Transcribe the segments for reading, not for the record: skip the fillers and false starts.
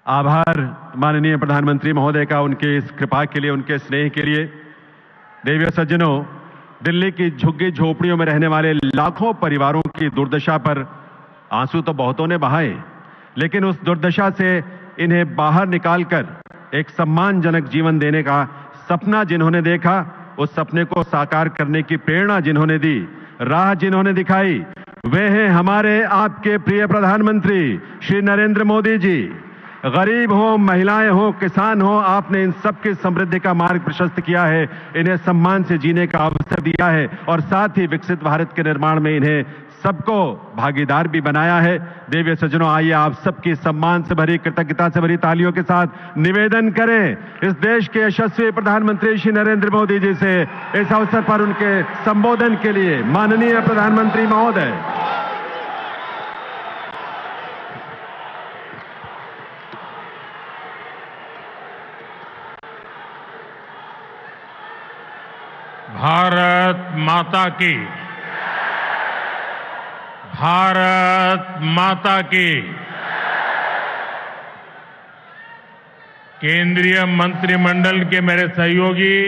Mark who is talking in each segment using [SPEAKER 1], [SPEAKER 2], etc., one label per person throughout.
[SPEAKER 1] आभार माननीय प्रधानमंत्री महोदय का उनके इस कृपा के लिए, उनके स्नेह के लिए। देवी और सज्जनों, दिल्ली की झुग्गी झोपड़ियों में रहने वाले लाखों परिवारों की दुर्दशा पर आंसू तो बहुतों ने बहाए, लेकिन उस दुर्दशा से इन्हें बाहर निकालकर एक सम्मानजनक जीवन देने का सपना जिन्होंने देखा, उस सपने को साकार करने की प्रेरणा जिन्होंने दी, राह जिन्होंने दिखाई, वे हैं हमारे आपके प्रिय प्रधानमंत्री श्री नरेंद्र मोदी जी। गरीब हो, महिलाएं हो, किसान हो, आपने इन सबकी समृद्धि का मार्ग प्रशस्त किया है, इन्हें सम्मान से जीने का अवसर दिया है और साथ ही विकसित भारत के निर्माण में इन्हें सबको भागीदार भी बनाया है। देवी सज्जनों, आइए आप सबकी सम्मान से भरी, कृतज्ञता से भरी तालियों के साथ निवेदन करें इस देश के यशस्वी प्रधानमंत्री श्री नरेंद्र मोदी जी से इस अवसर पर उनके संबोधन के लिए। माननीय प्रधानमंत्री महोदय।
[SPEAKER 2] भारत माता की, भारत माता की। केंद्रीय मंत्रिमंडल के मेरे सहयोगी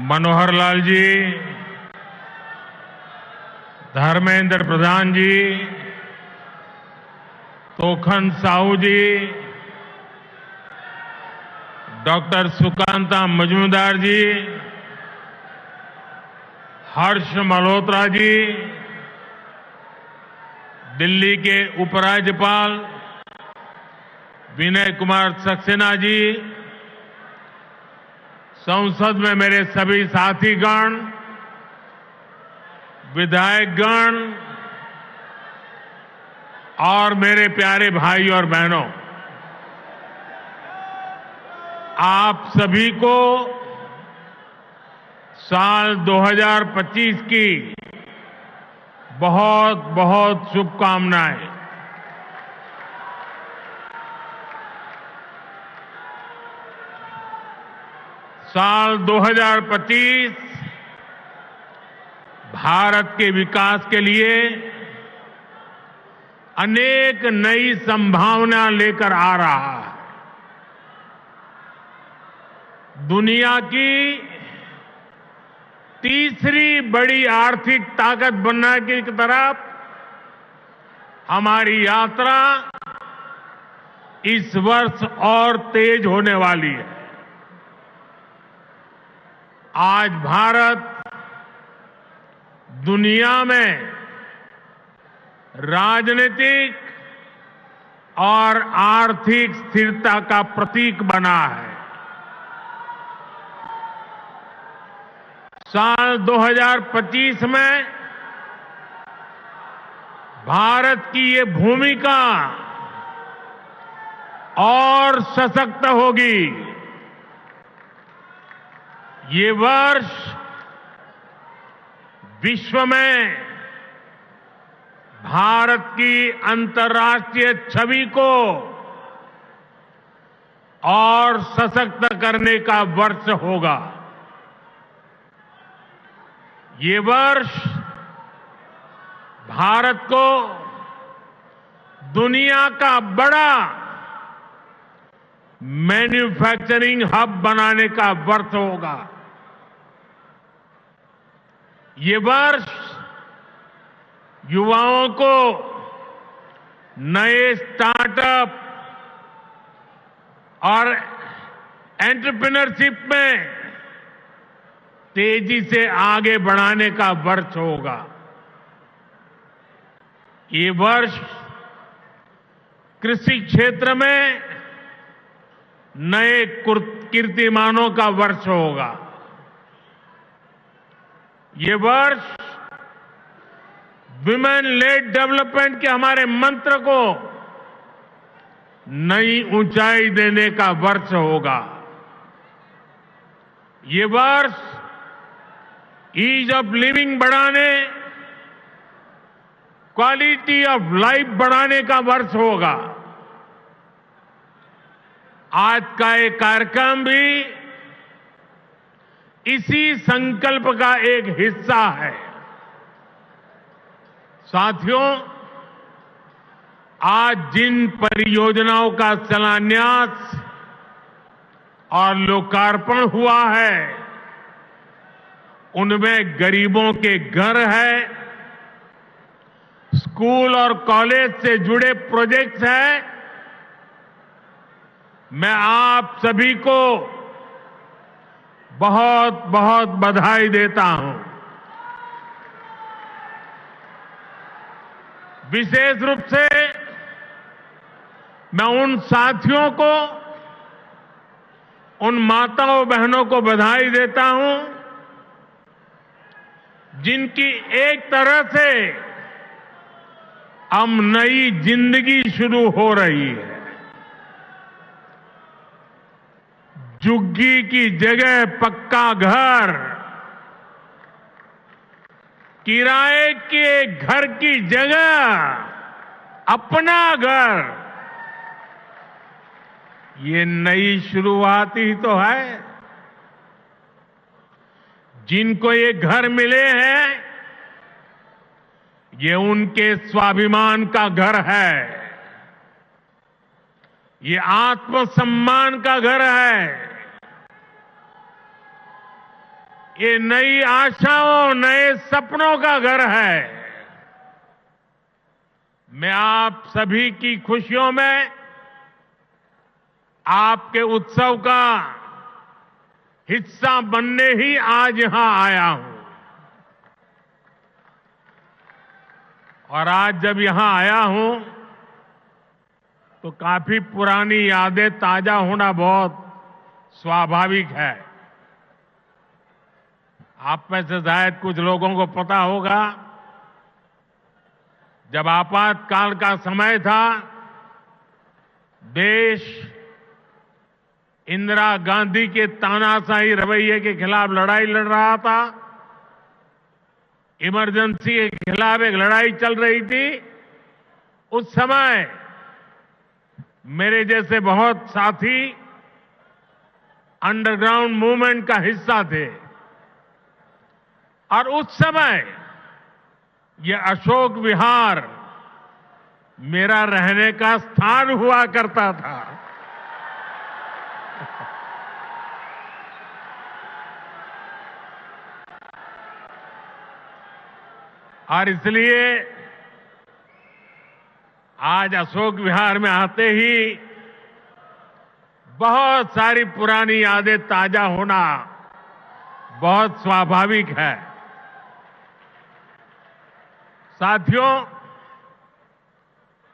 [SPEAKER 2] मनोहर लाल जी, धर्मेंद्र प्रधान जी, तोखन साहू जी, डॉक्टर सुकांता मजूमदार जी, हर्ष मल्होत्रा जी, दिल्ली के उपराज्यपाल विनय कुमार सक्सेना जी, संसद में मेरे सभी साथीगण, विधायकगण और मेरे प्यारे भाई और बहनों, आप सभी को साल 2025 की बहुत बहुत शुभकामनाएं। साल 2025 भारत के विकास के लिए अनेक नई संभावना लेकर आ रहा है। दुनिया की तीसरी बड़ी आर्थिक ताकत बनने की तरफ हमारी यात्रा इस वर्ष और तेज होने वाली है। आज भारत दुनिया में राजनीतिक और आर्थिक स्थिरता का प्रतीक बना है। साल 2025 में भारत की ये भूमिका और सशक्त होगी। ये वर्ष विश्व में भारत की अंतर्राष्ट्रीय छवि को और सशक्त करने का वर्ष होगा। ये वर्ष भारत को दुनिया का बड़ा मैन्युफैक्चरिंग हब बनाने का वर्ष होगा। ये वर्ष युवाओं को नए स्टार्टअप और एंटरप्रेन्योरशिप में तेजी से आगे बढ़ाने का वर्ष होगा। ये वर्ष कृषि क्षेत्र में नए कीर्तिमानों का वर्ष होगा। ये वर्ष विमेन लेड डेवलपमेंट के हमारे मंत्र को नई ऊंचाई देने का वर्ष होगा। ये वर्ष ईज ऑफ लिविंग बढ़ाने, क्वालिटी ऑफ लाइफ बढ़ाने का वर्ष होगा। आज का ये कार्यक्रम भी इसी संकल्प का एक हिस्सा है। साथियों, आज जिन परियोजनाओं का शिलान्यास और लोकार्पण हुआ है, उनमें गरीबों के घर है, स्कूल और कॉलेज से जुड़े प्रोजेक्ट्स हैं। मैं आप सभी को बहुत बहुत बधाई देता हूं। विशेष रूप से मैं उन साथियों को, उन माताओं बहनों को बधाई देता हूं जिनकी एक तरह से अब नई जिंदगी शुरू हो रही है। झुग्गी की जगह पक्का घर, किराए के घर की जगह अपना घर, ये नई शुरुआत ही तो है। जिनको ये घर मिले हैं, ये उनके स्वाभिमान का घर है, ये आत्मसम्मान का घर है, ये नई आशाओं, नए सपनों का घर है। मैं आप सभी की खुशियों में, आपके उत्सव का हिस्सा बनने ही आज यहां आया हूं। और आज जब यहां आया हूं तो काफी पुरानी यादें ताजा होना बहुत स्वाभाविक है। आप में से शायद कुछ लोगों को पता होगा, जब आपातकाल का समय था, देश इंदिरा गांधी के तानाशाही रवैये के खिलाफ लड़ाई लड़ रहा था। इमरजेंसी के खिलाफ एक लड़ाई चल रही थी। उस समय मेरे जैसे बहुत साथी अंडरग्राउंड मूवमेंट का हिस्सा थे और उस समय ये अशोक विहार मेरा रहने का स्थान हुआ करता था। और इसलिए आज अशोक विहार में आते ही बहुत सारी पुरानी यादें ताजा होना बहुत स्वाभाविक है। साथियों,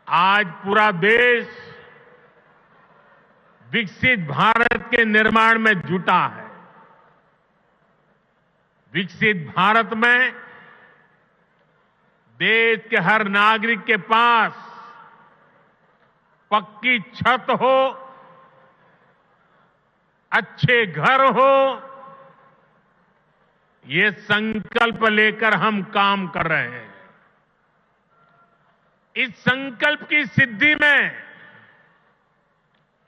[SPEAKER 2] आज पूरा देश विकसित भारत के निर्माण में जुटा है। विकसित भारत में देश के हर नागरिक के पास पक्की छत हो, अच्छे घर हो, ये संकल्प लेकर हम काम कर रहे हैं। इस संकल्प की सिद्धि में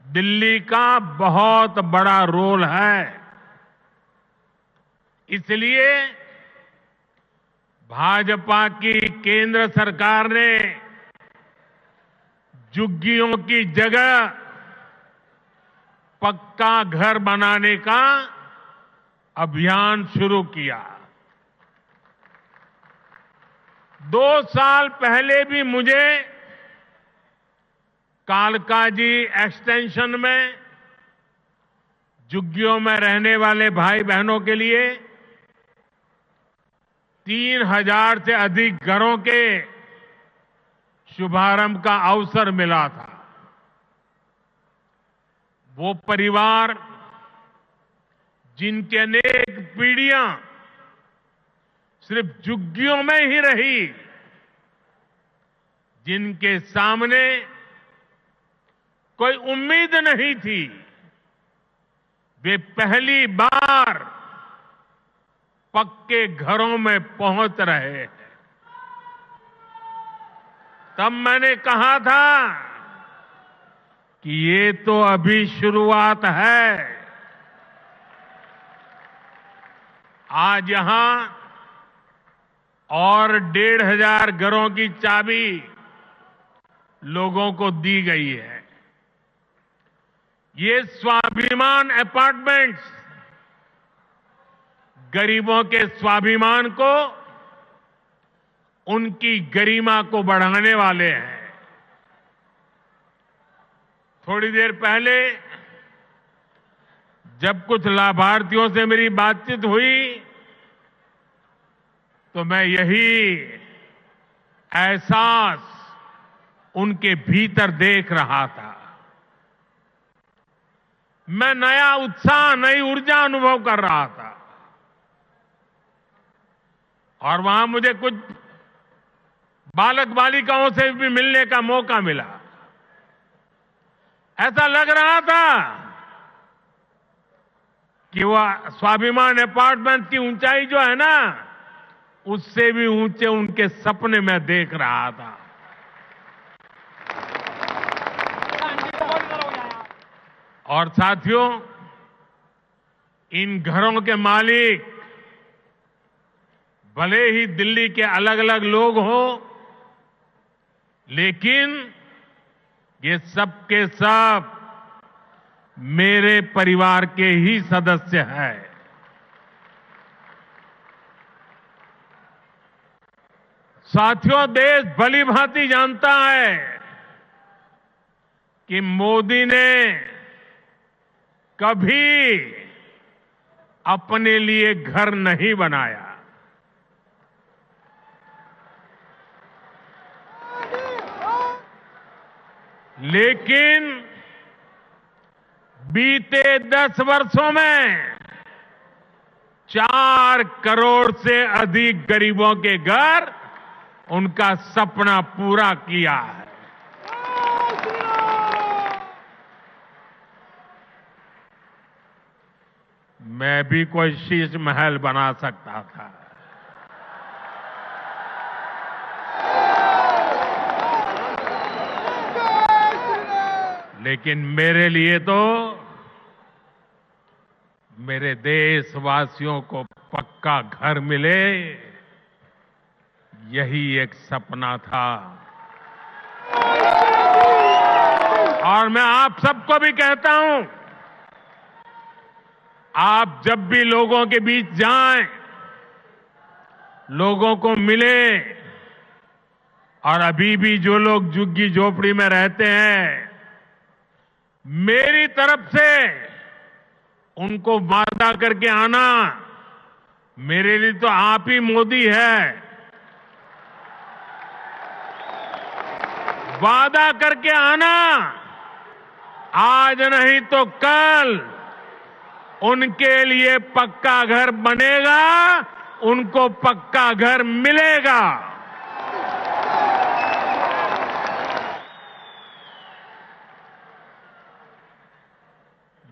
[SPEAKER 2] दिल्ली का बहुत बड़ा रोल है। इसलिए भाजपा की केंद्र सरकार ने झुग्गियों की जगह पक्का घर बनाने का अभियान शुरू किया। 2 साल पहले भी मुझे कालकाजी एक्सटेंशन में झुग्गियों में रहने वाले भाई बहनों के लिए 3000 से अधिक घरों के शुभारंभ का अवसर मिला था। वो परिवार जिनके अनेक पीढ़ियां सिर्फ झुग्गियों में ही रही, जिनके सामने कोई उम्मीद नहीं थी, वे पहली बार पक्के घरों में पहुंच रहे हैं। तब मैंने कहा था कि ये तो अभी शुरुआत है। आज यहां और 1500 घरों की चाबी लोगों को दी गई है। ये स्वाभिमान अपार्टमेंट्स गरीबों के स्वाभिमान को, उनकी गरिमा को बढ़ाने वाले हैं। थोड़ी देर पहले जब कुछ लाभार्थियों से मेरी बातचीत हुई तो मैं यही एहसास उनके भीतर देख रहा था। मैं नया उत्साह, नई ऊर्जा अनुभव कर रहा था। और वहां मुझे कुछ बालक बालिकाओं से भी मिलने का मौका मिला। ऐसा लग रहा था कि वह स्वाभिमान अपार्टमेंट की ऊंचाई जो है ना, उससे भी ऊंचे उनके सपने मैं देख रहा था। और साथियों, इन घरों के मालिक भले ही दिल्ली के अलग अलग लोग हों, लेकिन ये सब के सब मेरे परिवार के ही सदस्य हैं। साथियों, देश भली भांति जानता है कि मोदी ने कभी अपने लिए घर नहीं बनाया। लेकिन बीते 10 वर्षों में 4 करोड़ से अधिक गरीबों के घर, उनका सपना पूरा किया है। मैं भी कोई शीश महल बना सकता था, लेकिन मेरे लिए तो मेरे देशवासियों को पक्का घर मिले, यही एक सपना था। और मैं आप सबको भी कहता हूं, आप जब भी लोगों के बीच जाएं, लोगों को मिले, और अभी भी जो लोग झुग्गी झोपड़ी में रहते हैं, मेरी तरफ से उनको वादा करके आना। मेरे लिए तो आप ही मोदी है। वादा करके आना, आज नहीं तो कल उनके लिए पक्का घर बनेगा, उनको पक्का घर मिलेगा।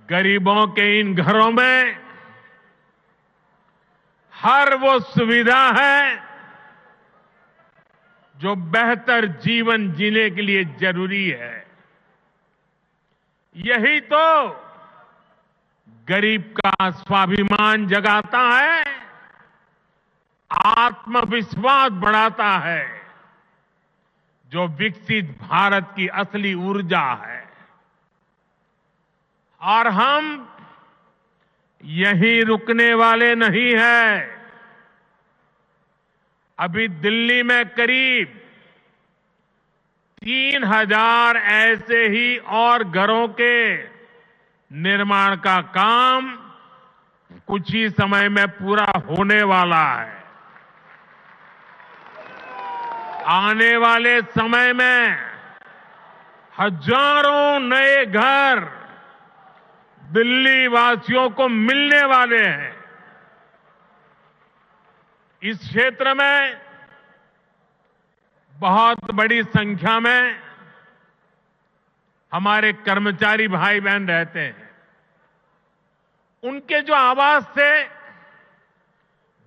[SPEAKER 2] गरीबों के इन घरों में हर वो सुविधा है जो बेहतर जीवन जीने के लिए जरूरी है। यही तो गरीब का स्वाभिमान जगाता है, आत्मविश्वास बढ़ाता है, जो विकसित भारत की असली ऊर्जा है। और हम यहीं रुकने वाले नहीं हैं। अभी दिल्ली में करीब 3000 ऐसे ही और घरों के निर्माण का काम कुछ ही समय में पूरा होने वाला है। आने वाले समय में हजारों नए घर दिल्ली वासियों को मिलने वाले हैं। इस क्षेत्र में बहुत बड़ी संख्या में हमारे कर्मचारी भाई बहन रहते हैं। उनके जो आवास थे,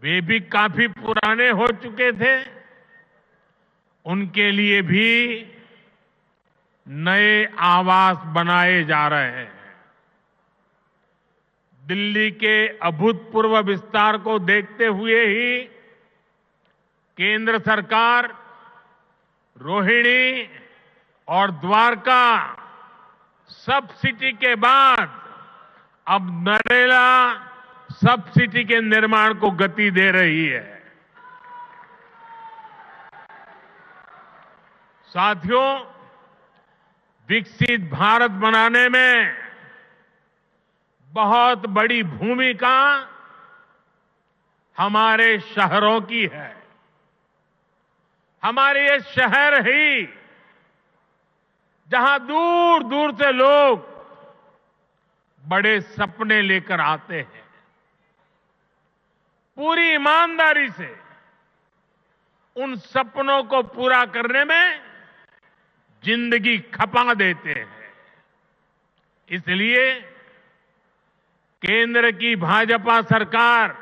[SPEAKER 2] वे भी काफी पुराने हो चुके थे। उनके लिए भी नए आवास बनाए जा रहे हैं। दिल्ली के अभूतपूर्व विस्तार को देखते हुए ही केंद्र सरकार रोहिणी, और द्वारका सब सिटी के बाद अब नरेला सब सिटी के निर्माण को गति दे रही है। साथियों, विकसित भारत बनाने में बहुत बड़ी भूमिका हमारे शहरों की है। हमारे ये शहर ही जहां दूर दूर से लोग बड़े सपने लेकर आते हैं, पूरी ईमानदारी से उन सपनों को पूरा करने में जिंदगी खपा देते हैं। इसलिए केंद्र की भाजपा सरकार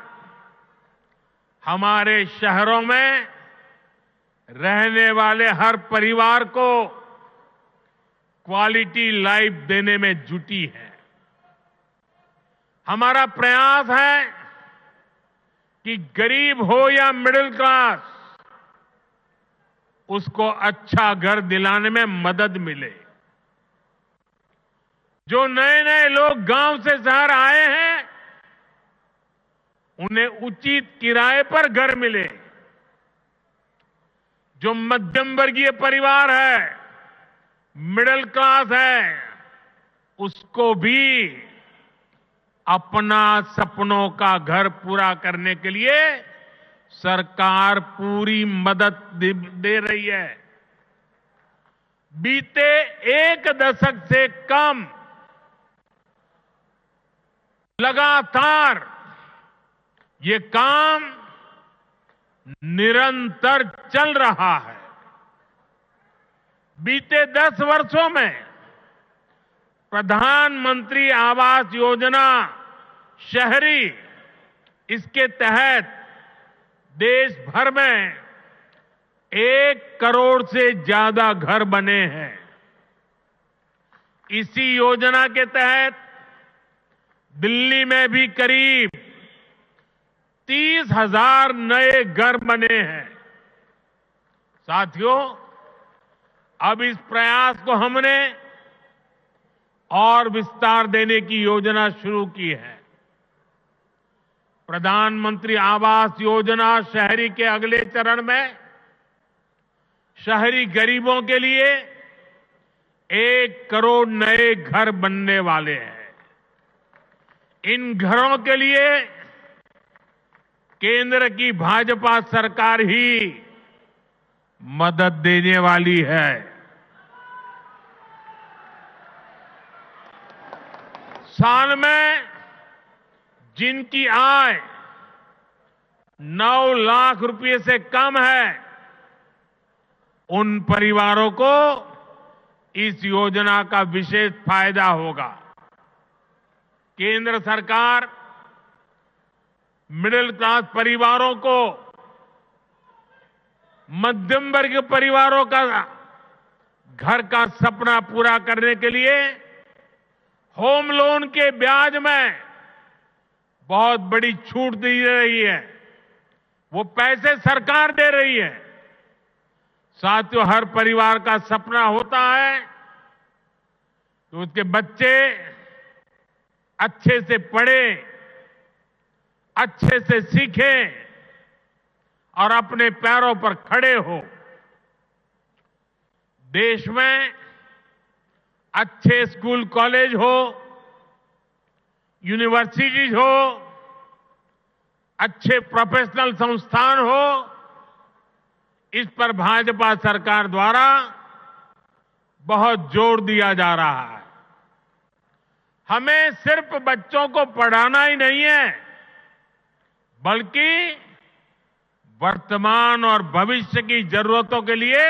[SPEAKER 2] हमारे शहरों में रहने वाले हर परिवार को क्वालिटी लाइफ देने में जुटी है। हमारा प्रयास है कि गरीब हो या मिडिल क्लास, उसको अच्छा घर दिलाने में मदद मिले। जो नए नए लोग गांव से शहर आए हैं, उन्हें उचित किराए पर घर मिले। जो मध्यम वर्गीय परिवार है, मिडिल क्लास है, उसको भी अपना सपनों का घर पूरा करने के लिए सरकार पूरी मदद दे रही है। बीते एक दशक से कम लगातार ये काम निरंतर चल रहा है। बीते 10 वर्षों में प्रधानमंत्री आवास योजना शहरी, इसके तहत देश भर में 1 करोड़ से ज्यादा घर बने हैं। इसी योजना के तहत दिल्ली में भी करीब 30,000 नए घर बने हैं। साथियों, अब इस प्रयास को हमने और विस्तार देने की योजना शुरू की है। प्रधानमंत्री आवास योजना शहरी के अगले चरण में शहरी गरीबों के लिए 1 करोड़ नए घर बनने वाले हैं। इन घरों के लिए केंद्र की भाजपा सरकार ही मदद देने वाली है। साल में जिनकी आय 9 लाख रुपए से कम है, उन परिवारों को इस योजना का विशेष फायदा होगा। केंद्र सरकार मिडिल क्लास परिवारों को, मध्यम वर्ग परिवारों का घर का सपना पूरा करने के लिए होम लोन के ब्याज में बहुत बड़ी छूट दी रही है। वो पैसे सरकार दे रही है। साथियों, हर परिवार का सपना होता है कि उसके बच्चे अच्छे से पढ़ें, अच्छे से सीखें और अपने पैरों पर खड़े हो। देश में अच्छे स्कूल कॉलेज हो, यूनिवर्सिटीज हो, अच्छे प्रोफेशनल संस्थान हो, इस पर भाजपा सरकार द्वारा बहुत जोर दिया जा रहा है। हमें सिर्फ बच्चों को पढ़ाना ही नहीं है, बल्कि वर्तमान और भविष्य की जरूरतों के लिए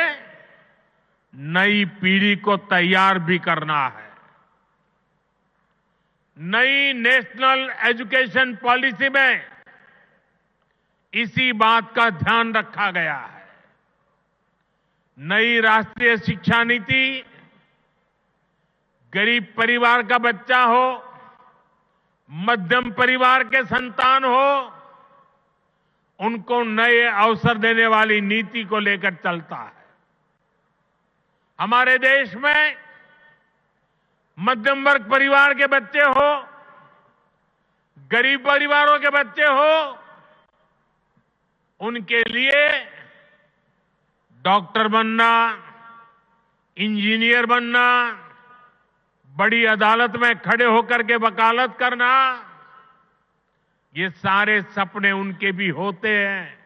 [SPEAKER 2] नई पीढ़ी को तैयार भी करना है। नई नेशनल एजुकेशन पॉलिसी में इसी बात का ध्यान रखा गया है। नई राष्ट्रीय शिक्षा नीति गरीब परिवार का बच्चा हो, मध्यम परिवार के संतान हो, उनको नए अवसर देने वाली नीति को लेकर चलता है। हमारे देश में मध्यम वर्ग परिवार के बच्चे हो, गरीब परिवारों के बच्चे हो, उनके लिए डॉक्टर बनना, इंजीनियर बनना, बड़ी अदालत में खड़े होकर के वकालत करना, ये सारे सपने उनके भी होते हैं।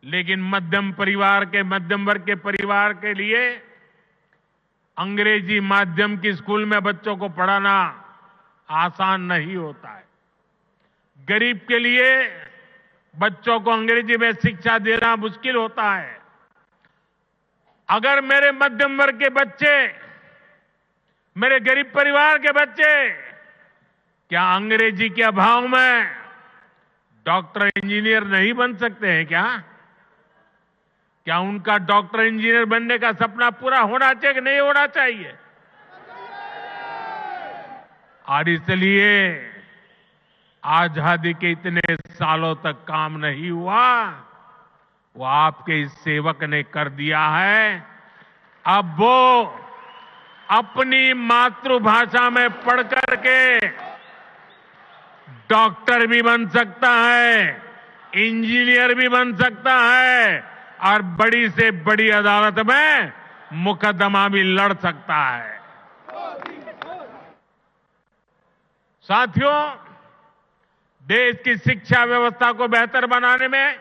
[SPEAKER 2] लेकिन मध्यम वर्ग के परिवार के लिए अंग्रेजी माध्यम की स्कूल में बच्चों को पढ़ाना आसान नहीं होता है। गरीब के लिए बच्चों को अंग्रेजी में शिक्षा देना मुश्किल होता है। अगर मेरे मध्यम वर्ग के बच्चे, मेरे गरीब परिवार के बच्चे क्या अंग्रेजी के अभाव में डॉक्टर इंजीनियर नहीं बन सकते हैं क्या उनका डॉक्टर इंजीनियर बनने का सपना पूरा होना चाहिए कि नहीं होना चाहिए? और इसलिए आजादी के इतने सालों तक काम नहीं हुआ, वो आपके इस सेवक ने कर दिया है। अब वो अपनी मातृभाषा में पढ़ करके डॉक्टर भी बन सकता है, इंजीनियर भी बन सकता है और बड़ी से बड़ी अदालत में मुकदमा भी लड़ सकता है। साथियों, देश की शिक्षा व्यवस्था को बेहतर बनाने में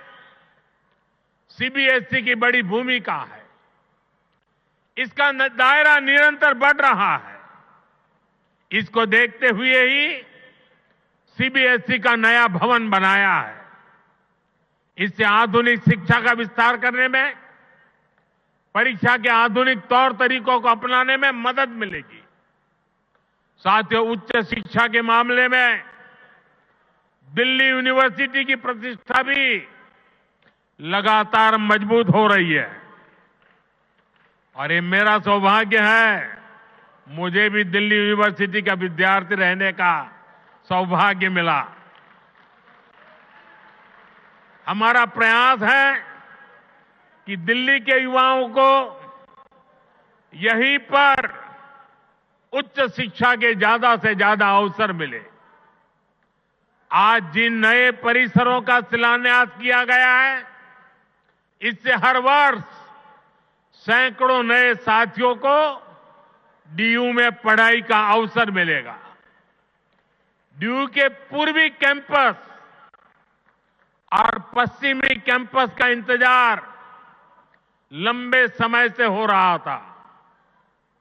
[SPEAKER 2] सीबीएसई की बड़ी भूमिका है। इसका दायरा निरंतर बढ़ रहा है। इसको देखते हुए ही सीबीएसई का नया भवन बनाया है। इससे आधुनिक शिक्षा का विस्तार करने में, परीक्षा के आधुनिक तौर तरीकों को अपनाने में मदद मिलेगी। साथियों, उच्च शिक्षा के मामले में दिल्ली यूनिवर्सिटी की प्रतिष्ठा भी लगातार मजबूत हो रही है और ये मेरा सौभाग्य है, मुझे भी दिल्ली यूनिवर्सिटी का विद्यार्थी रहने का सौभाग्य मिला। हमारा प्रयास है कि दिल्ली के युवाओं को यहीं पर उच्च शिक्षा के ज्यादा से ज्यादा अवसर मिले। आज जिन नए परिसरों का शिलान्यास किया गया है, इससे हर वर्ष सैकड़ों नए साथियों को डीयू में पढ़ाई का अवसर मिलेगा। डीयू के पूर्वी कैंपस और पश्चिमी कैंपस का इंतजार लंबे समय से हो रहा था।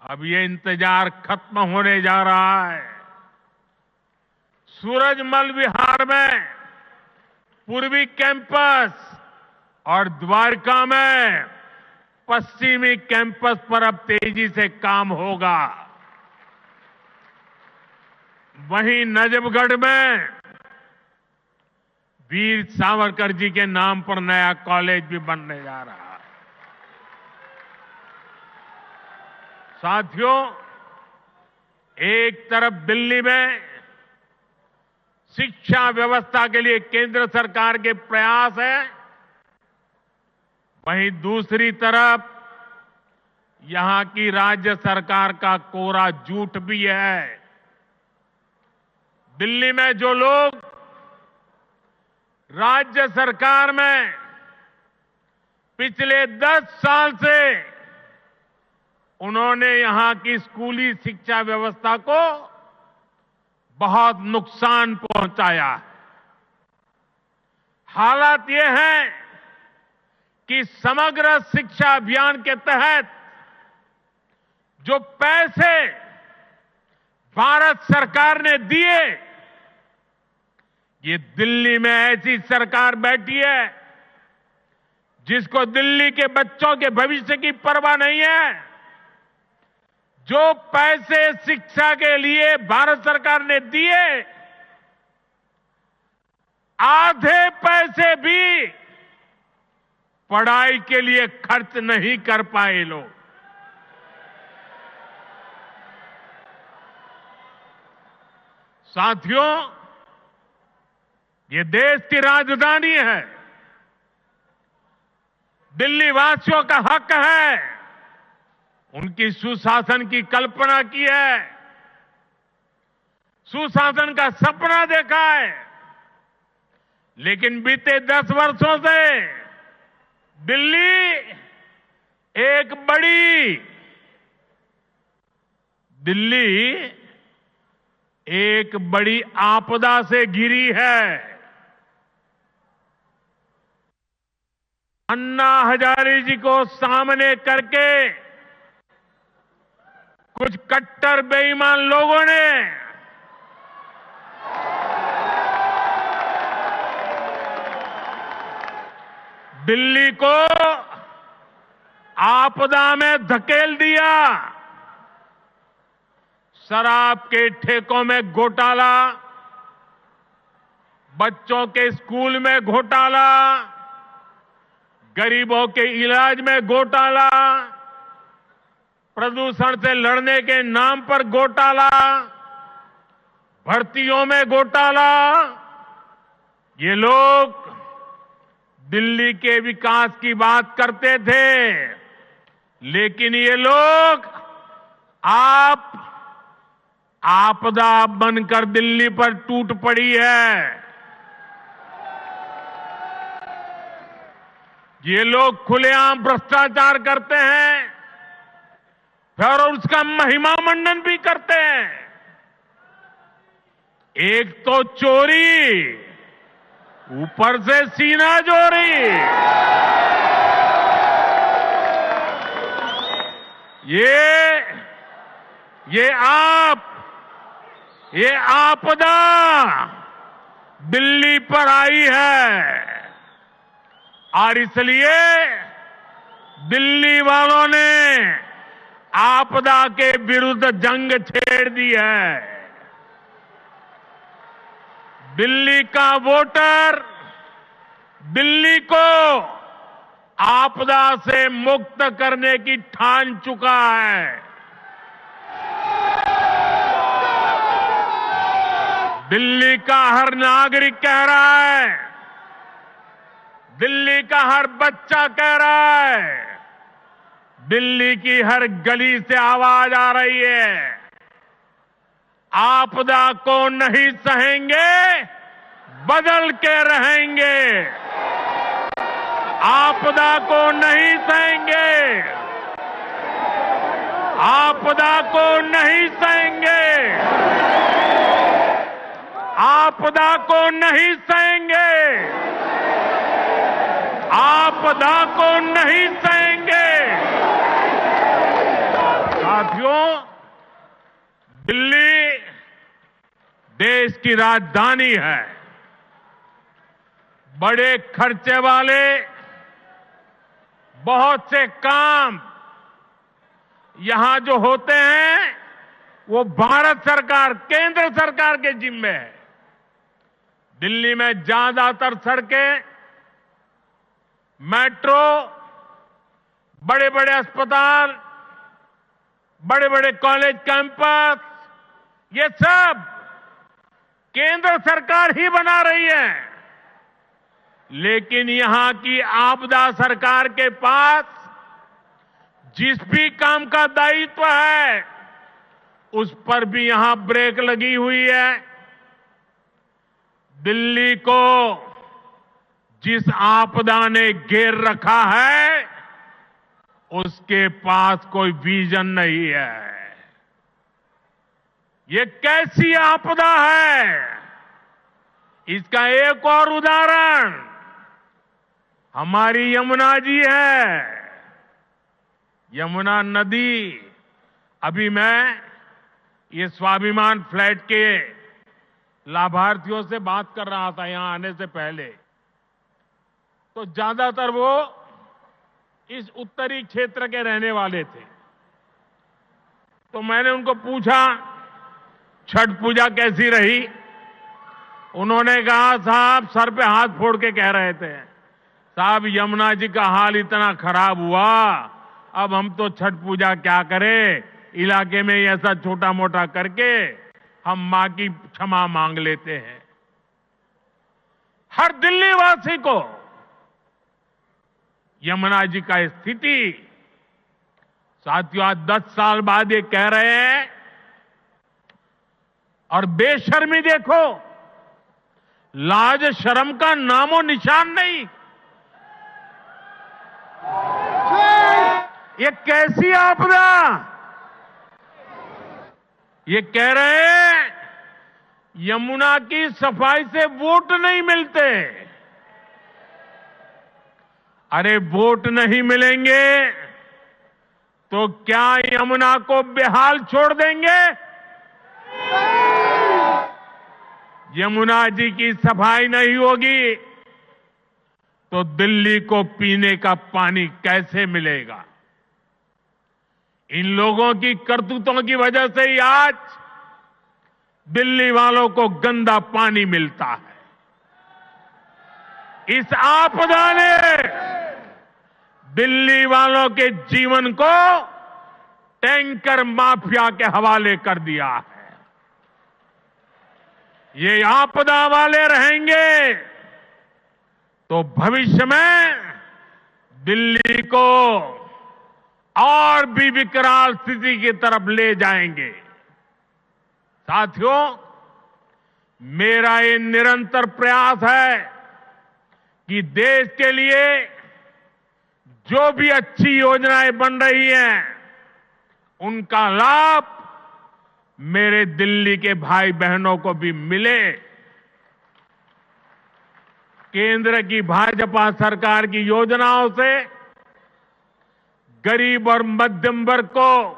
[SPEAKER 2] अब ये इंतजार खत्म होने जा रहा है। सूरजमल विहार में पूर्वी कैंपस और द्वारका में पश्चिमी कैंपस पर अब तेजी से काम होगा। वहीं नजफगढ़ में वीर सावरकर जी के नाम पर नया कॉलेज भी बनने जा रहा है। साथियों, एक तरफ दिल्ली में शिक्षा व्यवस्था के लिए केंद्र सरकार के प्रयास है, वहीं दूसरी तरफ यहां की राज्य सरकार का कोरा झूठ भी है। दिल्ली में जो लोग राज्य सरकार में पिछले 10 साल से उन्होंने यहां की स्कूली शिक्षा व्यवस्था को बहुत नुकसान पहुंचाया है। हालात ये है कि समग्र शिक्षा अभियान के तहत जो पैसे भारत सरकार ने दिए, ये दिल्ली में ऐसी सरकार बैठी है जिसको दिल्ली के बच्चों के भविष्य की परवाह नहीं है। जो पैसे शिक्षा के लिए भारत सरकार ने दिए, आधे पैसे भी पढ़ाई के लिए खर्च नहीं कर पाए लोग। साथियों, ये देश की राजधानी है। दिल्ली वासियों का हक है उनकी सुशासन की कल्पना की है, सुशासन का सपना देखा है। लेकिन बीते 10 वर्षों से दिल्ली एक बड़ी आपदा से घिरी है। अन्ना हजारे जी को सामने करके कुछ कट्टर बेईमान लोगों ने दिल्ली को आपदा में धकेल दिया। शराब के ठेकों में घोटाला, बच्चों के स्कूल में घोटाला, गरीबों के इलाज में घोटाला, प्रदूषण से लड़ने के नाम पर घोटाला, भर्तियों में घोटाला। ये लोग दिल्ली के विकास की बात करते थे, लेकिन ये लोग आपदा बनकर दिल्ली पर टूट पड़ी है। ये लोग खुलेआम भ्रष्टाचार करते हैं, फिर उसका महिमा मंडन भी करते हैं। एक तो चोरी, ऊपर से सीना चोरी। ये आपदा दिल्ली पर आई है और इसलिए दिल्ली वालों ने आपदा के विरुद्ध जंग छेड़ दी है। दिल्ली का वोटर दिल्ली को आपदा से मुक्त करने की ठान चुका है। दिल्ली का हर नागरिक कह रहा है, दिल्ली का हर बच्चा कह रहा है, दिल्ली की हर गली से आवाज आ रही है, आपदा को नहीं सहेंगे, बदल के रहेंगे। आपदा को नहीं सहेंगे, आपदा को नहीं सहेंगे, आपदा को नहीं सहेंगे, आपदा को नहीं सहेंगे। साथियों, दिल्ली देश की राजधानी है। बड़े खर्चे वाले बहुत से काम यहां जो होते हैं वो भारत सरकार, केंद्र सरकार के जिम्मे है। दिल्ली में ज्यादातर सड़कें, मेट्रो, बड़े बड़े अस्पताल, बड़े बड़े कॉलेज कैंपस, ये सब केंद्र सरकार ही बना रही है। लेकिन यहां की आपदा सरकार के पास जिस भी काम का दायित्व है उस पर भी यहां ब्रेक लगी हुई है। दिल्ली को जिस आपदा ने घेर रखा है उसके पास कोई विजन नहीं है। ये कैसी आपदा है, इसका एक और उदाहरण हमारी यमुना जी है। यमुना नदी, अभी मैं ये स्वाभिमान फ्लैट के लाभार्थियों से बात कर रहा था यहां आने से पहले, तो ज्यादातर वो इस उत्तरी क्षेत्र के रहने वाले थे। तो मैंने उनको पूछा छठ पूजा कैसी रही। उन्होंने कहा, साहब सर पे हाथ फोड़ के कह रहे थे, साहब यमुना जी का हाल इतना खराब हुआ, अब हम तो छठ पूजा क्या करें, इलाके में ऐसा छोटा मोटा करके हम मां की क्षमा मांग लेते हैं। हर दिल्ली वासी को यमुना जी का स्थिति साथियों, आज 10 साल बाद ये कह रहे हैं और बेशर्मी देखो, लाज शर्म का नामो निशान नहीं। ये कैसी आपदा? ये कह रहे हैं यमुना की सफाई से वोट नहीं मिलते। अरे वोट नहीं मिलेंगे तो क्या यमुना को बेहाल छोड़ देंगे? यमुना जी की सफाई नहीं होगी तो दिल्ली को पीने का पानी कैसे मिलेगा? इन लोगों की करतूतों की वजह से ही आज दिल्ली वालों को गंदा पानी मिलता है। इस आपदा ने दिल्ली वालों के जीवन को टैंकर माफिया के हवाले कर दिया है। ये आपदा वाले रहेंगे तो भविष्य में दिल्ली को और भी विकराल स्थिति की तरफ ले जाएंगे। साथियों, मेरा ये निरंतर प्रयास है कि देश के लिए जो भी अच्छी योजनाएं बन रही हैं, उनका लाभ मेरे दिल्ली के भाई बहनों को भी मिले। केंद्र की भाजपा सरकार की योजनाओं से गरीब और मध्यम वर्ग को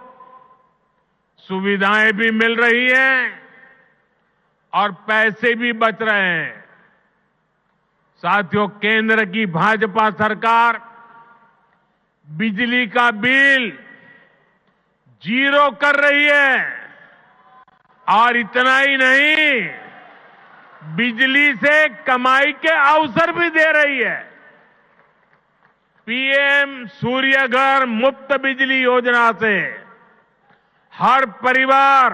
[SPEAKER 2] सुविधाएं भी मिल रही हैं और पैसे भी बच रहे हैं। साथियों, केंद्र की भाजपा सरकार बिजली का बिल 0 कर रही है और इतना ही नहीं, बिजली से कमाई के अवसर भी दे रही है। पीएम सूर्य घर मुफ्त बिजली योजना से हर परिवार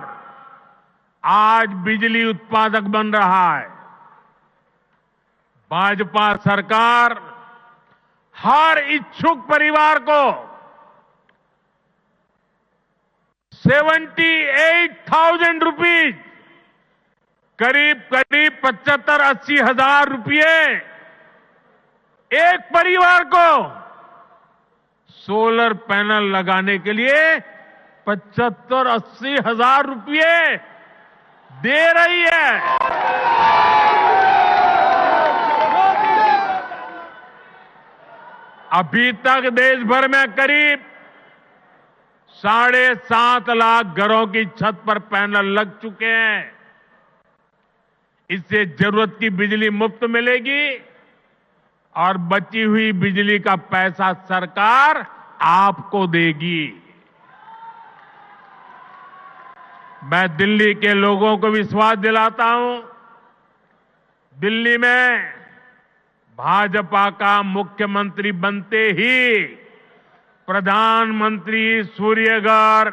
[SPEAKER 2] आज बिजली उत्पादक बन रहा है। भाजपा सरकार हर इच्छुक परिवार को 78,000 रुपीज, करीब 75-80 हजार रुपये एक परिवार को सोलर पैनल लगाने के लिए 75-80 हजार रुपये दे रही है। अभी तक देश भर में करीब 7.5 लाख घरों की छत पर पैनल लग चुके हैं। इससे जरूरत की बिजली मुफ्त मिलेगी और बची हुई बिजली का पैसा सरकार आपको देगी। मैं दिल्ली के लोगों को विश्वास दिलाता हूं, दिल्ली में भाजपा का मुख्यमंत्री बनते ही प्रधानमंत्री सूर्यघर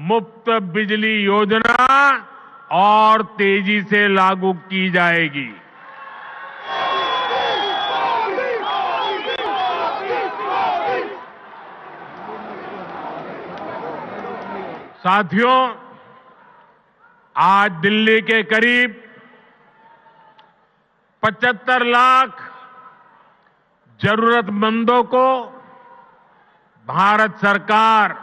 [SPEAKER 2] मुफ्त बिजली योजना और तेजी से लागू की जाएगी। साथियों, आज दिल्ली के करीब 75 लाख जरूरतमंदों को भारत सरकार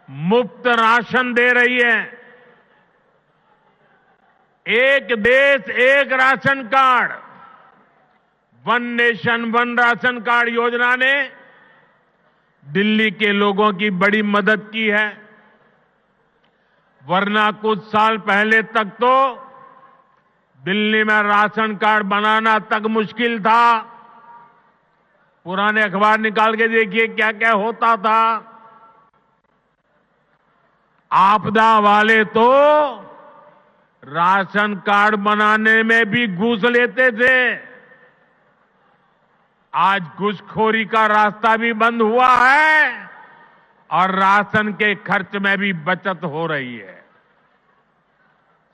[SPEAKER 2] मुफ्त राशन दे रही है। एक देश एक ration card, one nation one ration card योजना ने दिल्ली के लोगों की बड़ी मदद की है। वरना कुछ साल पहले तक तो दिल्ली में राशन कार्ड बनाना तक मुश्किल था। पुराने अखबार निकाल के देखिए क्या क्या होता था। आपदा वाले तो राशन कार्ड बनाने में भी घूस लेते थे। आज घूसखोरी का रास्ता भी बंद हुआ है और राशन के खर्च में भी बचत हो रही है।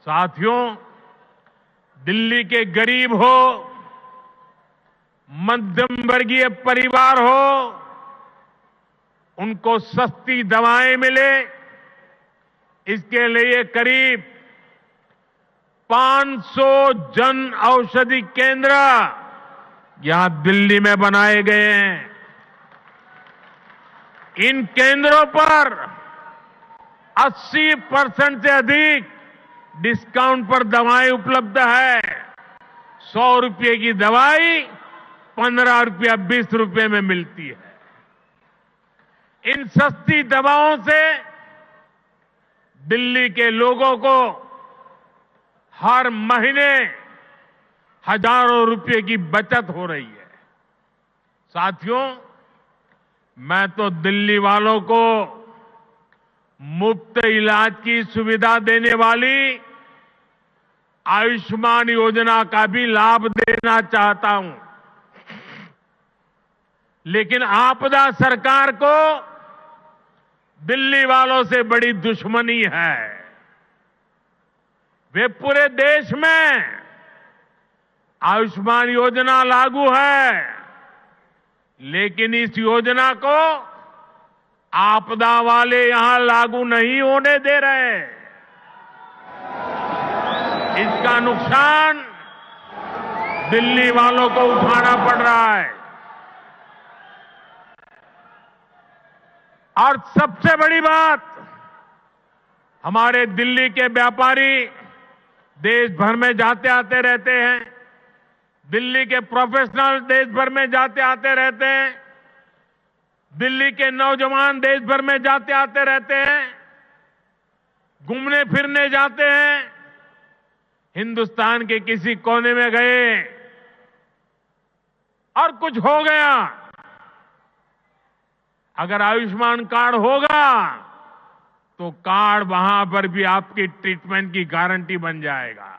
[SPEAKER 2] साथियों, दिल्ली के गरीब हो, मध्यम वर्गीय परिवार हो, उनको सस्ती दवाएं मिले, इसके लिए करीब 500 जन औषधि केंद्र यहां दिल्ली में बनाए गए हैं। इन केंद्रों पर 80% से अधिक डिस्काउंट पर दवाएं उपलब्ध है। 100 रुपये की दवाई 15 रुपया 20 रुपये में मिलती है। इन सस्ती दवाओं से दिल्ली के लोगों को हर महीने हजारों रुपये की बचत हो रही है। साथियों, मैं तो दिल्ली वालों को मुफ्त इलाज की सुविधा देने वाली आयुष्मान योजना का भी लाभ देना चाहता हूं, लेकिन आपदा सरकार को दिल्ली वालों से बड़ी दुश्मनी है। वे पूरे देश में आयुष्मान योजना लागू है, लेकिन इस योजना को आपदा वाले यहां लागू नहीं होने दे रहे। इसका नुकसान दिल्ली वालों को उठाना पड़ रहा है। और सबसे बड़ी बात, हमारे दिल्ली के व्यापारी देश भर में जाते आते रहते हैं, दिल्ली के प्रोफेशनल देश भर में जाते आते रहते हैं, दिल्ली के नौजवान देश भर में जाते आते रहते हैं, घूमने फिरने जाते हैं। हिंदुस्तान के किसी कोने में गए और कुछ हो गया, अगर आयुष्मान कार्ड होगा तो कार्ड वहां पर भी आपकी ट्रीटमेंट की गारंटी बन जाएगा।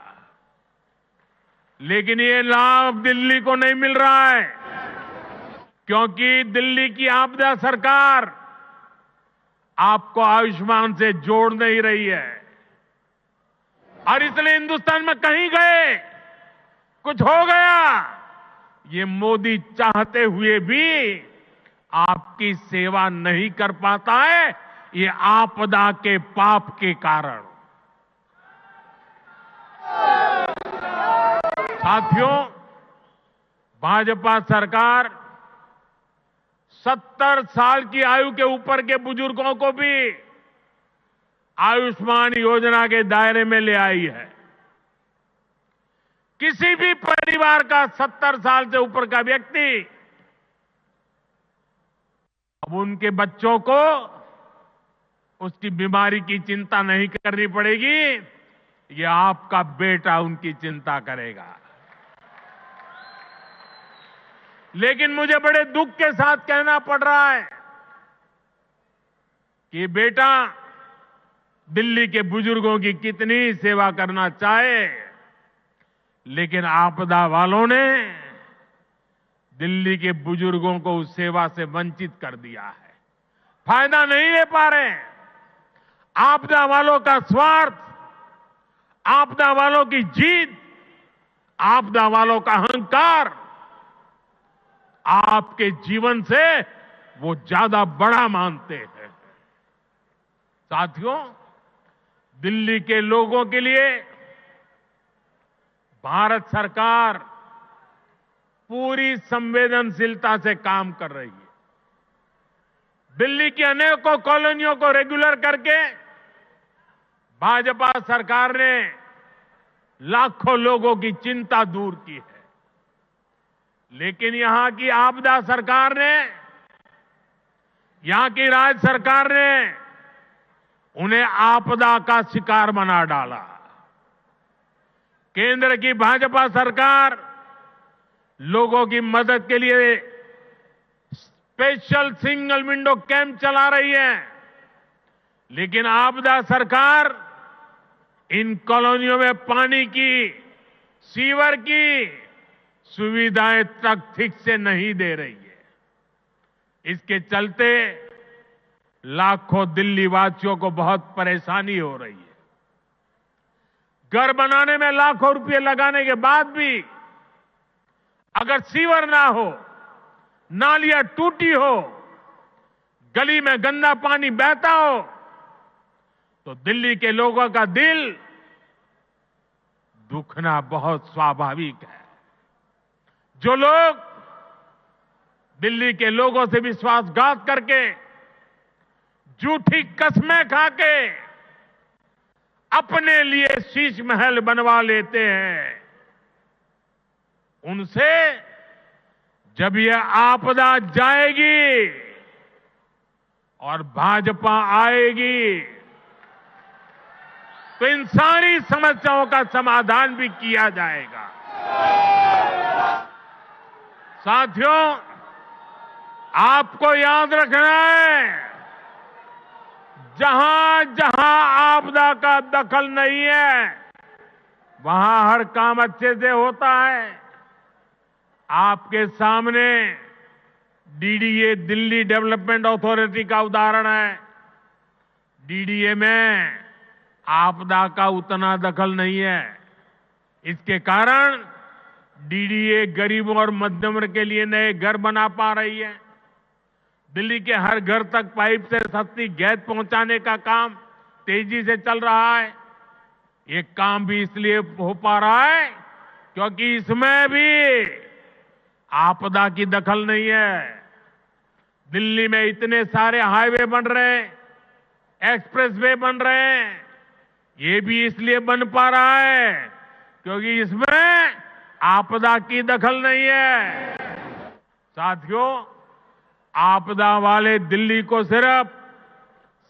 [SPEAKER 2] लेकिन ये लाभ दिल्ली को नहीं मिल रहा है, क्योंकि दिल्ली की आपदा सरकार आपको आयुष्मान से जोड़ नहीं रही है। और इसलिए हिंदुस्तान में कहीं गए, कुछ हो गया, ये मोदी चाहते हुए भी आपकी सेवा नहीं कर पाता है, ये आपदा के पाप के कारण। साथियों, भाजपा सरकार 70 साल की आयु के ऊपर के बुजुर्गों को भी आयुष्मान योजना के दायरे में ले आई है। किसी भी परिवार का 70 साल से ऊपर का व्यक्ति, अब उनके बच्चों को उसकी बीमारी की चिंता नहीं करनी पड़ेगी, ये आपका बेटा उनकी चिंता करेगा। लेकिन मुझे बड़े दुख के साथ कहना पड़ रहा है कि बेटा दिल्ली के बुजुर्गों की कितनी सेवा करना चाहे, लेकिन आपदा वालों ने दिल्ली के बुजुर्गों को उस सेवा से वंचित कर दिया है। फायदा नहीं ले पा रहे। आपदा वालों का स्वार्थ, आपदा वालों की जीत, आपदा वालों का अहंकार आपके जीवन से वो ज्यादा बड़ा मानते हैं। साथियों, दिल्ली के लोगों के लिए भारत सरकार पूरी संवेदनशीलता से काम कर रही है। दिल्ली की अनेकों कॉलोनियों को रेगुलर करके भाजपा सरकार ने लाखों लोगों की चिंता दूर की है। लेकिन यहां की आपदा सरकार ने, यहां की राज्य सरकार ने उन्हें आपदा का शिकार बना डाला। केंद्र की भाजपा सरकार लोगों की मदद के लिए स्पेशल सिंगल विंडो कैंप चला रही है, लेकिन आपदा सरकार इन कॉलोनियों में पानी की, सीवर की सुविधाएं तक ठीक से नहीं दे रही है। इसके चलते लाखों दिल्ली वासियों को बहुत परेशानी हो रही है। घर बनाने में लाखों रुपए लगाने के बाद भी अगर सीवर ना हो, नालियां टूटी हो, गली में गंदा पानी बहता हो तो दिल्ली के लोगों का दिल दुखना बहुत स्वाभाविक है। जो लोग दिल्ली के लोगों से विश्वासघात करके झूठी कस्में खाके अपने लिए शीश महल बनवा लेते हैं, उनसे जब यह आपदा जाएगी और भाजपा आएगी तो इन सारी समस्याओं का समाधान भी किया जाएगा। साथियों, आपको याद रखना है, जहां जहां आपदा का दखल नहीं है वहां हर काम अच्छे से होता है। आपके सामने डीडीए दिल्ली डेवलपमेंट अथॉरिटी का उदाहरण है। डीडीए में आपदा का उतना दखल नहीं है। इसके कारण डीडीए गरीबों और मध्यम वर्ग के लिए नए घर बना पा रही है। दिल्ली के हर घर तक पाइप से सस्ती गैस पहुंचाने का काम तेजी से चल रहा है। ये काम भी इसलिए हो पा रहा है क्योंकि इसमें भी आपदा की दखल नहीं है। दिल्ली में इतने सारे हाईवे बन रहे हैं, एक्सप्रेसवे बन रहे हैं, ये भी इसलिए बन पा रहा है क्योंकि इसमें आपदा की दखल नहीं है। साथियों, आपदा वाले दिल्ली को सिर्फ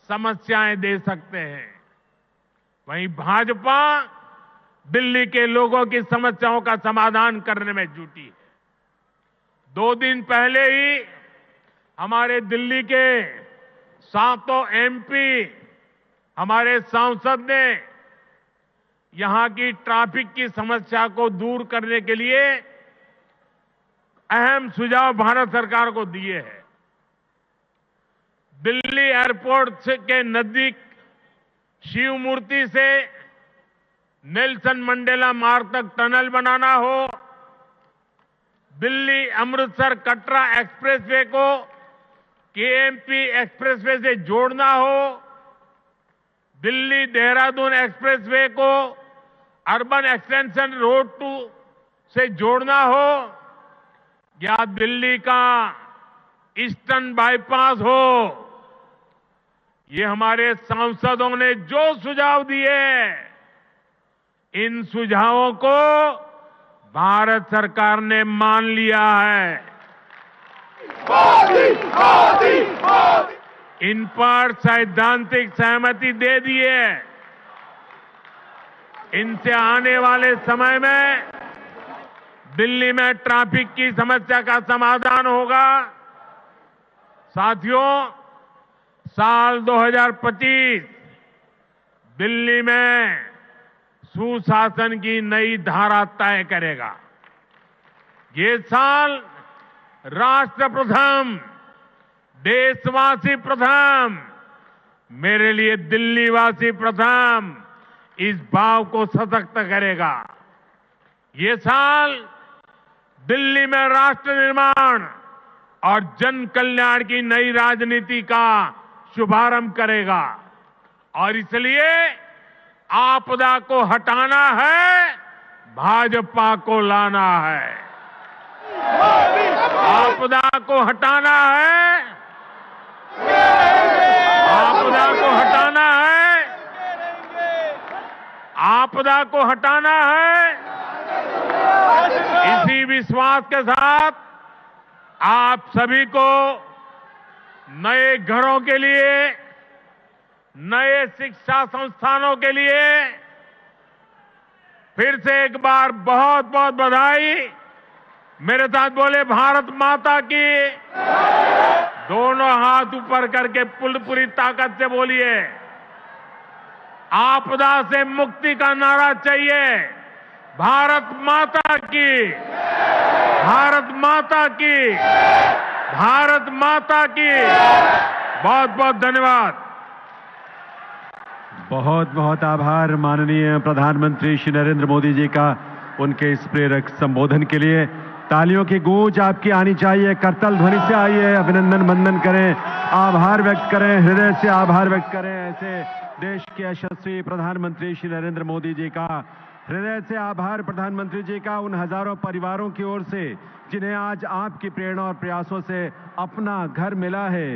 [SPEAKER 2] समस्याएं दे सकते हैं, वहीं भाजपा दिल्ली के लोगों की समस्याओं का समाधान करने में जुटी है। 2 दिन पहले ही हमारे दिल्ली के 7 एमपी हमारे सांसद ने यहां की ट्रैफिक की समस्या को दूर करने के लिए अहम सुझाव भारत सरकार को दिए हैं। दिल्ली एयरपोर्ट के नजदीक शिव मूर्ति से नेल्सन मंडेला मार्ग तक टनल बनाना हो, दिल्ली अमृतसर कटरा एक्सप्रेसवे को केएमपी एक्सप्रेसवे से जोड़ना हो, दिल्ली देहरादून एक्सप्रेसवे को अर्बन एक्सटेंशन रोड 2 से जोड़ना हो, या दिल्ली का ईस्टर्न बाईपास हो, ये हमारे सांसदों ने जो सुझाव दिए, इन सुझावों को भारत सरकार ने मान लिया है। इन पर सैद्धांतिक सहमति दे दी है। इनसे आने वाले समय में दिल्ली में ट्रैफिक की समस्या का समाधान होगा। साथियों, साल 2025 दिल्ली में सुशासन की नई धारा तय करेगा। ये साल राष्ट्र प्रथम, देशवासी प्रथम, मेरे लिए दिल्लीवासी प्रथम, इस भाव को सशक्त करेगा। ये साल दिल्ली में राष्ट्र निर्माण और जन कल्याण की नई राजनीति का शुभारंभ करेगा और इसलिए आपदा को हटाना है, भाजपा को लाना है। आपदा को हटाना है, आपदा को हटाना है, आपदा को हटाना है। इसी विश्वास के साथ आप सभी को नए घरों के लिए, नए शिक्षा संस्थानों के लिए फिर से एक बार बहुत बहुत बधाई। मेरे साथ बोले भारत माता की। दोनों हाथ ऊपर करके पूरी ताकत से बोलिए, आपदा से मुक्ति का नारा चाहिए। भारत माता की, भारत माता की, भारत माता की। बहुत बहुत धन्यवाद।
[SPEAKER 1] बहुत बहुत आभार माननीय प्रधानमंत्री श्री नरेंद्र मोदी जी का उनके इस प्रेरक संबोधन के लिए। तालियों की गूंज आपकी आनी चाहिए, करतल ध्वनि से आइए, अभिनंदन वंदन करें, आभार व्यक्त करें, हृदय से आभार व्यक्त करें। ऐसे देश के यशस्वी प्रधानमंत्री श्री नरेंद्र मोदी जी का हृदय से आभार, प्रधानमंत्री जी का उन हजारों परिवारों की ओर से जिन्हें आज आपकी प्रेरणा और प्रयासों से अपना घर मिला है।